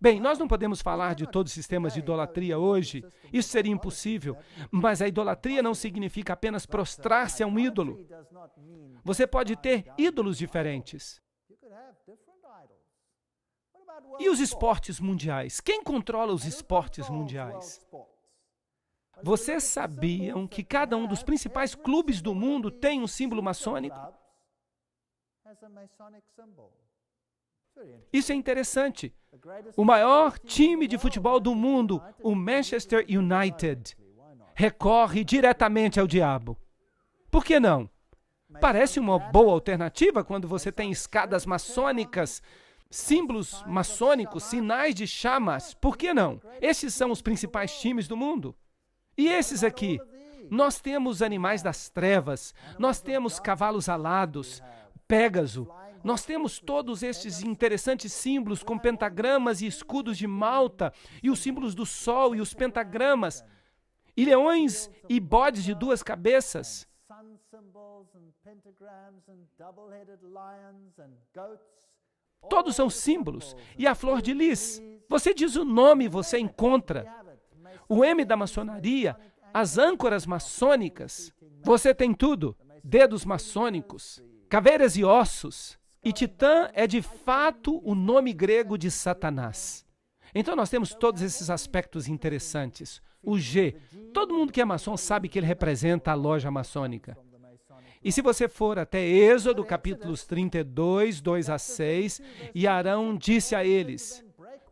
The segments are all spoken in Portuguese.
Bem, nós não podemos falar de todos os sistemas de idolatria hoje, isso seria impossível, mas a idolatria não significa apenas prostrar-se a um ídolo. Você pode ter ídolos diferentes. E os esportes mundiais? Quem controla os esportes mundiais? Vocês sabiam que cada um dos principais clubes do mundo tem um símbolo maçônico? Isso é interessante. O maior time de futebol do mundo, o Manchester United, recorre diretamente ao diabo. Por que não? Parece uma boa alternativa quando você tem escadas maçônicas, símbolos maçônicos, sinais de chamas. Por que não? Esses são os principais times do mundo. E esses aqui? Nós temos animais das trevas, nós temos cavalos alados, Pégaso, nós temos todos estes interessantes símbolos com pentagramas e escudos de Malta, e os símbolos do sol e os pentagramas, e leões e bodes de duas cabeças. Todos são símbolos. E a flor de lis, você diz o nome e você encontra. O M da maçonaria, as âncoras maçônicas, você tem tudo. Dedos maçônicos, caveiras e ossos. E Titã é de fato o nome grego de Satanás. Então nós temos todos esses aspectos interessantes. O G, todo mundo que é maçom sabe que ele representa a loja maçônica. E se você for até Êxodo, capítulos 32, 2 a 6, e Arão disse a eles: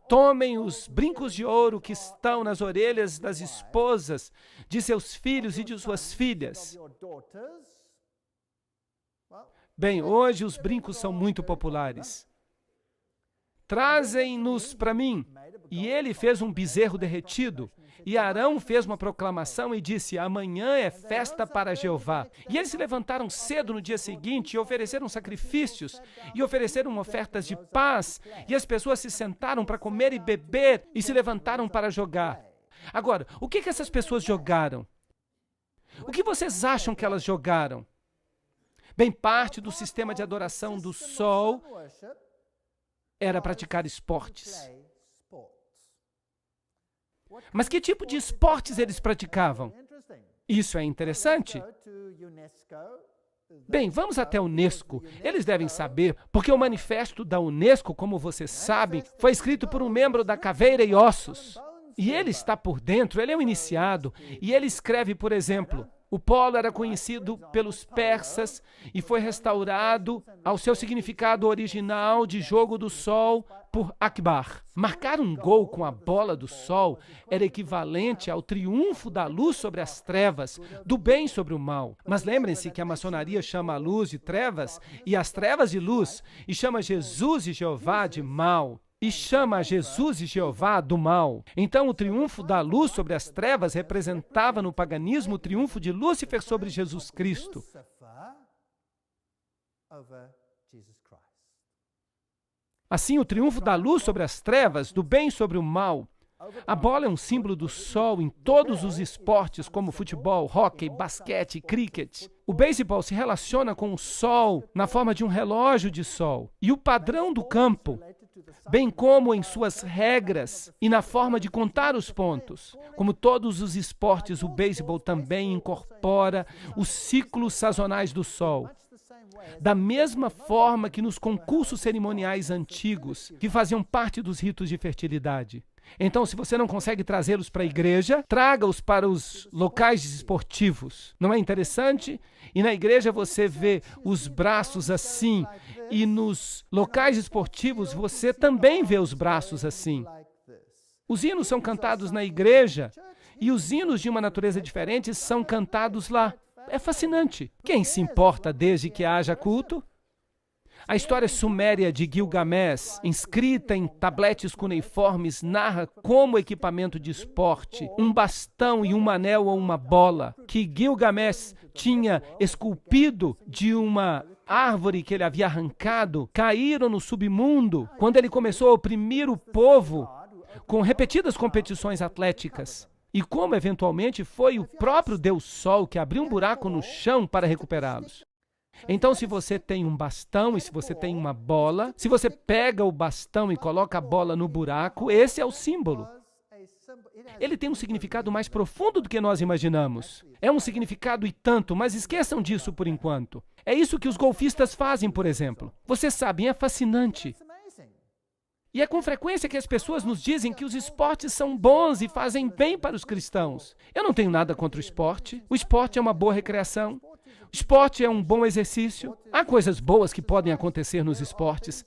tomem os brincos de ouro que estão nas orelhas das esposas de seus filhos e de suas filhas. Bem, hoje os brincos são muito populares. Trazem-nos para mim. E ele fez um bezerro derretido. E Arão fez uma proclamação e disse: amanhã é festa para Jeová. E eles se levantaram cedo no dia seguinte e ofereceram sacrifícios e ofereceram ofertas de paz. E as pessoas se sentaram para comer e beber e se levantaram para jogar. Agora, o que essas pessoas jogaram? O que vocês acham que elas jogaram? Bem, parte do sistema de adoração do sol era praticar esportes. Mas que tipo de esportes eles praticavam? Isso é interessante. Bem, vamos até a Unesco. Eles devem saber, porque o manifesto da Unesco, como vocês sabem, foi escrito por um membro da Caveira e Ossos. E ele está por dentro, ele é um iniciado. E ele escreve, por exemplo, o polo era conhecido pelos persas e foi restaurado ao seu significado original de jogo do sol por Akbar. Marcar um gol com a bola do sol era equivalente ao triunfo da luz sobre as trevas, do bem sobre o mal. Mas lembrem-se que a maçonaria chama a luz de trevas e as trevas de luz, e chama Jesus e Jeová de mal. E chama Jesus e Jeová do mal. Então, o triunfo da luz sobre as trevas representava no paganismo o triunfo de Lúcifer sobre Jesus Cristo. Assim, o triunfo da luz sobre as trevas, do bem sobre o mal. A bola é um símbolo do sol em todos os esportes, como futebol, hóquei, basquete e cricket. O beisebol se relaciona com o sol na forma de um relógio de sol. E o padrão do campo, bem como em suas regras e na forma de contar os pontos. Como todos os esportes, o beisebol também incorpora os ciclos sazonais do sol. Da mesma forma que nos concursos cerimoniais antigos, que faziam parte dos ritos de fertilidade. Então, se você não consegue trazê-los para a igreja, traga-os para os locais esportivos. Não é interessante? E na igreja você vê os braços assim, e nos locais esportivos você também vê os braços assim. Os hinos são cantados na igreja, e os hinos de uma natureza diferente são cantados lá. É fascinante. Quem se importa desde que haja culto? A história suméria de Gilgamesh, inscrita em tabletes cuneiformes, narra como equipamento de esporte, um bastão e um anel ou uma bola, que Gilgamesh tinha esculpido de uma árvore que ele havia arrancado, caíram no submundo quando ele começou a oprimir o povo com repetidas competições atléticas. E como, eventualmente, foi o próprio Deus Sol que abriu um buraco no chão para recuperá-los. Então, se você tem um bastão e se você tem uma bola, se você pega o bastão e coloca a bola no buraco, esse é o símbolo. Ele tem um significado mais profundo do que nós imaginamos. É um significado e tanto, mas esqueçam disso por enquanto. É isso que os golfistas fazem, por exemplo. Vocês sabem, é fascinante. E é com frequência que as pessoas nos dizem que os esportes são bons e fazem bem para os cristãos. Eu não tenho nada contra o esporte. O esporte é uma boa recreação. O esporte é um bom exercício. Há coisas boas que podem acontecer nos esportes.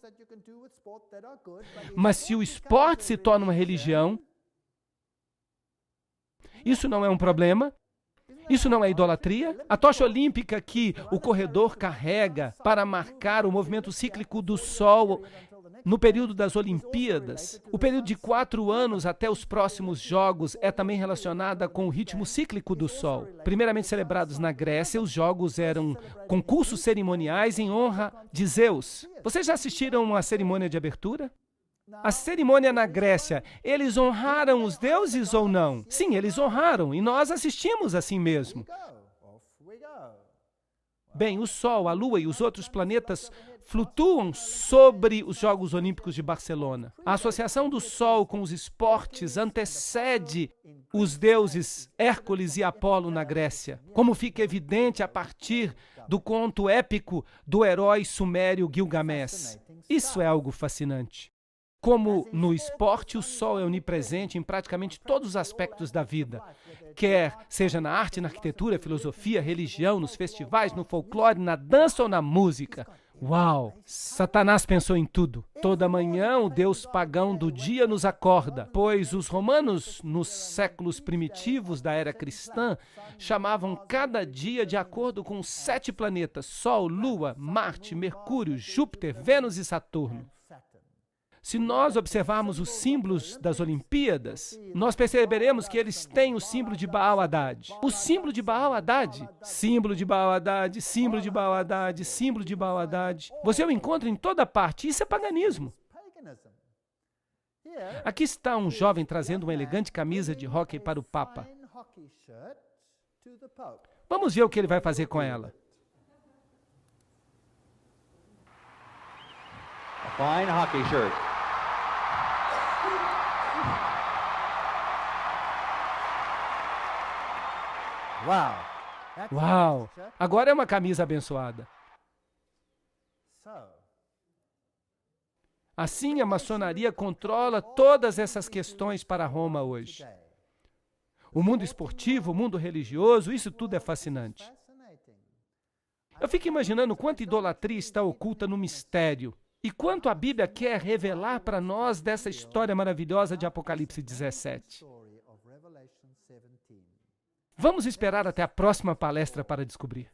Mas se o esporte se torna uma religião, isso não é um problema? Isso não é idolatria? A tocha olímpica que o corredor carrega para marcar o movimento cíclico do Sol no período das Olimpíadas, o período de 4 anos até os próximos Jogos é também relacionada com o ritmo cíclico do Sol. Primeiramente celebrados na Grécia, os Jogos eram concursos cerimoniais em honra de Zeus. Vocês já assistiram a cerimônia de abertura? A cerimônia na Grécia, eles honraram os deuses ou não? Sim, eles honraram, e nós assistimos assim mesmo. Bem, o Sol, a Lua e os outros planetas flutuam sobre os Jogos Olímpicos de Barcelona. A associação do Sol com os esportes antecede os deuses Hércules e Apolo na Grécia, como fica evidente a partir do conto épico do herói sumério Gilgamesh. Isso é algo fascinante. Como no esporte, o Sol é onipresente em praticamente todos os aspectos da vida, quer seja na arte, na arquitetura, filosofia, religião, nos festivais, no folclore, na dança ou na música. Uau! Satanás pensou em tudo. Toda manhã o deus pagão do dia nos acorda, pois os romanos, nos séculos primitivos da era cristã, chamavam cada dia de acordo com os 7 planetas: Sol, Lua, Marte, Mercúrio, Júpiter, Vênus e Saturno. Se nós observarmos os símbolos das Olimpíadas, nós perceberemos que eles têm o símbolo de Baal-Hadad. O símbolo de Baal-Hadad, símbolo de Baal-Hadad, símbolo de Baal-Hadad, símbolo de Baal-Hadad. Você o encontra em toda parte. Isso é paganismo. Aqui está um jovem trazendo uma elegante camisa de hóquei para o Papa. Vamos ver o que ele vai fazer com ela. A fine hockey shirt. Uau! Agora é uma camisa abençoada. Assim, a maçonaria controla todas essas questões para Roma hoje. O mundo esportivo, o mundo religioso, isso tudo é fascinante. Eu fico imaginando quanta idolatria está oculta no mistério e quanto a Bíblia quer revelar para nós dessa história maravilhosa de Apocalipse 17. Vamos esperar até a próxima palestra para descobrir.